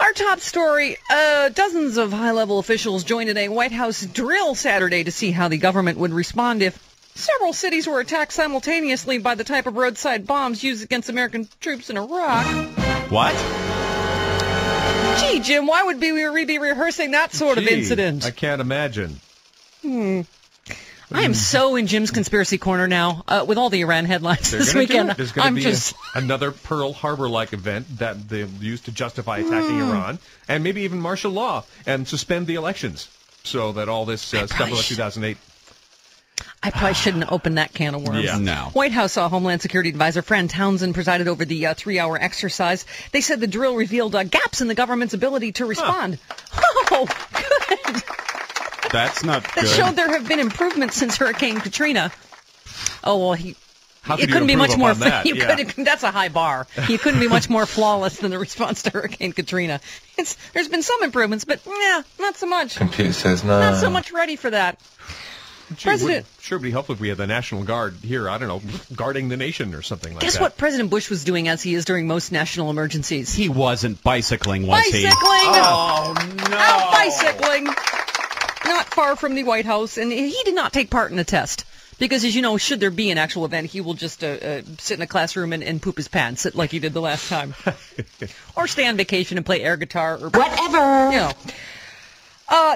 Our top story, dozens of high-level officials joined in a White House drill Saturday to see how the government would respond if several cities were attacked simultaneously by the type of roadside bombs used against American troops in Iraq. What? Gee, Jim, why would we be rehearsing that sort of incident? I can't imagine. I am so in Jim's conspiracy corner now with all the Iran headlines this weekend. There's going to be another Pearl Harbor-like event that they'll use to justify attacking Iran, and maybe even martial law and suspend the elections so that all this stuff about 2008. I probably shouldn't open that can of worms. Yeah. No. White House Homeland Security Advisor Fran Townsend presided over the 3-hour exercise. They said the drill revealed gaps in the government's ability to respond. Oh, good. That's not good. That showed there have been improvements since Hurricane Katrina. Oh, well, it could couldn't be much more. That? That's a high bar. You couldn't be much more flawless than the response to Hurricane Katrina. There's been some improvements, but not so much. Computer says no. Not so much ready for that. President, sure would be helpful if we had the National Guard here, I don't know, guarding the nation or something like that. Guess what President Bush was doing as he is during most national emergencies? He wasn't bicycling, was he? Bicycling! Oh, no! Out bicycling! Not far from the White House, and he did not take part in a test. Because, as you know, should there be an actual event, he will just sit in a classroom and poop his pants like he did the last time. Or stay on vacation and play air guitar. Or whatever! You know.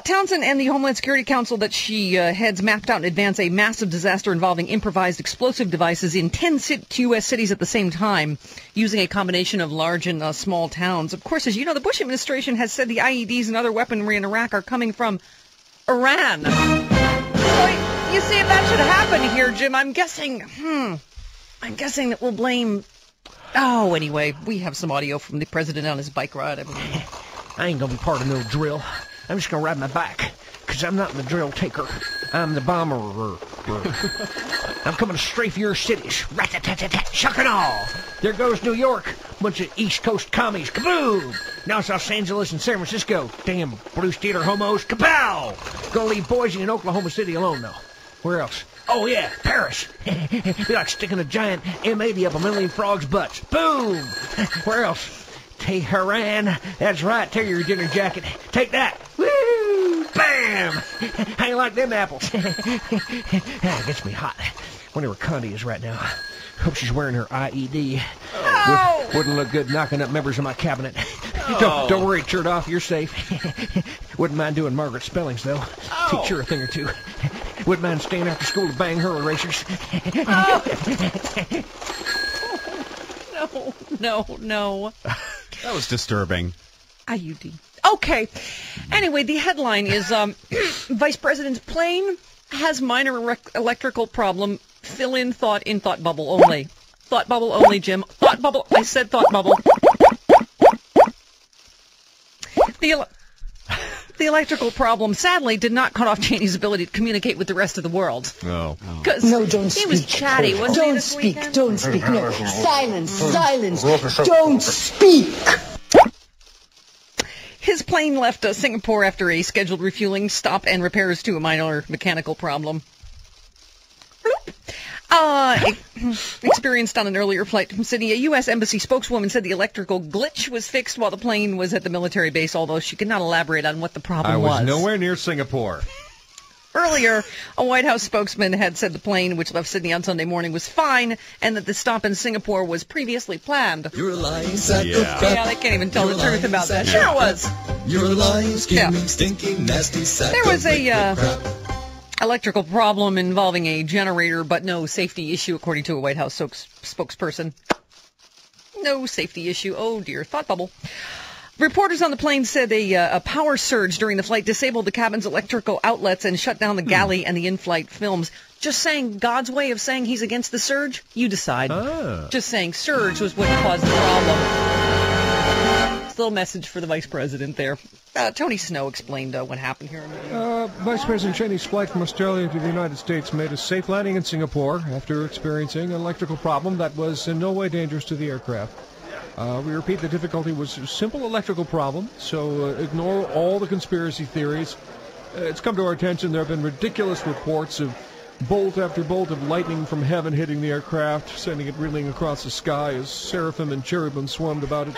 Townsend and the Homeland Security Council that she heads mapped out in advance a massive disaster involving improvised explosive devices in 10 U.S. cities at the same time, using a combination of large and small towns. Of course, as you know, the Bush administration has said the IEDs and other weaponry in Iraq are coming from Iran. So, you see, if that should happen here, Jim, I'm guessing that we'll blame... Oh, anyway, we have some audio from the president on his bike ride. I ain't gonna be part of no drill. I'm just gonna ride my bike, because I'm not the drill taker. I'm the bomber. I'm coming to strafe your cities. Rat-tat-tat-tat, shock and all. There goes New York. Bunch of East Coast commies. Kaboom! Now it's Los Angeles and San Francisco. Damn Blue Theater homos. Kapow! Gonna leave Boise and Oklahoma City alone, though. Where else? Oh, yeah, Paris. Be like sticking a giant M80 up a million frogs' butts. Boom! Where else? Tehran. That's right. Tear your dinner jacket. Take that. Woo! Bam! How you like them apples? It gets me hot. Wonder where Condi is right now. Hope she's wearing her IED. Oh. Wouldn't look good knocking up members of my cabinet. Oh. Don't worry, shirt off. You're safe. Wouldn't mind doing Margaret Spellings, though. Teach her a thing or two. Wouldn't mind staying after school to bang her erasers. No. That was disturbing. IUD. Okay. Anyway, the headline is Vice President's plane has minor electrical problem. Fill in thought bubble only. Thought bubble only, Jim. Thought bubble. I said thought bubble. The electrical problem, sadly, did not cut off Cheney's ability to communicate with the rest of the world. No. No, don't speak. He was chatty, wasn't he, this weekend? Don't speak. No. Silence. Don't speak. His plane left Singapore after a scheduled refueling stop and repairs to a minor mechanical problem. Experienced on an earlier flight from Sydney, a U.S. Embassy spokeswoman said the electrical glitch was fixed while the plane was at the military base, although she could not elaborate on what the problem was. I was nowhere near Singapore. Earlier, a White House spokesman had said the plane, which left Sydney on Sunday morning, was fine, and that the stop in Singapore was previously planned. You're a lying sack of crap. Yeah, they can't even tell the truth about that. Sure it was. You're a lying, scheming, stinking, nasty sack There was of a electrical problem involving a generator, but no safety issue, according to a White House spokesperson. No safety issue. Oh, dear. Thought bubble. Reporters on the plane said a power surge during the flight disabled the cabin's electrical outlets and shut down the galley and the in-flight films. Just saying God's way of saying he's against the surge? You decide. Just saying surge was what caused the problem. It's a little message for the vice president there. Tony Snow explained what happened here. Vice President Cheney's flight from Australia to the United States made a safe landing in Singapore after experiencing an electrical problem that was in no way dangerous to the aircraft. We repeat, the difficulty was a simple electrical problem, so ignore all the conspiracy theories. It's come to our attention there have been ridiculous reports of bolt after bolt of lightning from heaven hitting the aircraft, sending it reeling across the sky as seraphim and cherubim swarmed about it.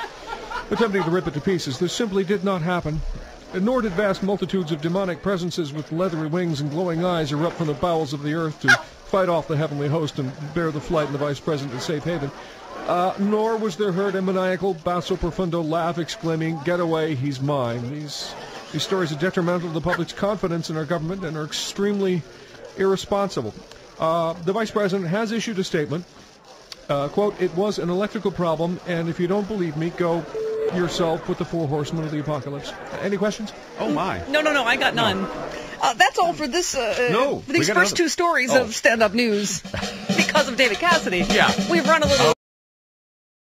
attempting to rip it to pieces. This simply did not happen. Nor did vast multitudes of demonic presences with leathery wings and glowing eyes erupt from the bowels of the earth to fight off the heavenly host and bear the flight and the vice president to safe haven. Nor was there heard a maniacal basso profundo laugh exclaiming, "Get away, he's mine." These stories are detrimental to the public's confidence in our government and are extremely irresponsible. The vice president has issued a statement. Quote, "It was an electrical problem, and if you don't believe me, go yourself with the 4 horsemen of the apocalypse." Any questions? Oh, my. No, I got none. That's all for this. No, for these we got first another. 2 stories of stand-up news because of David Cassidy. Yeah. We've run a little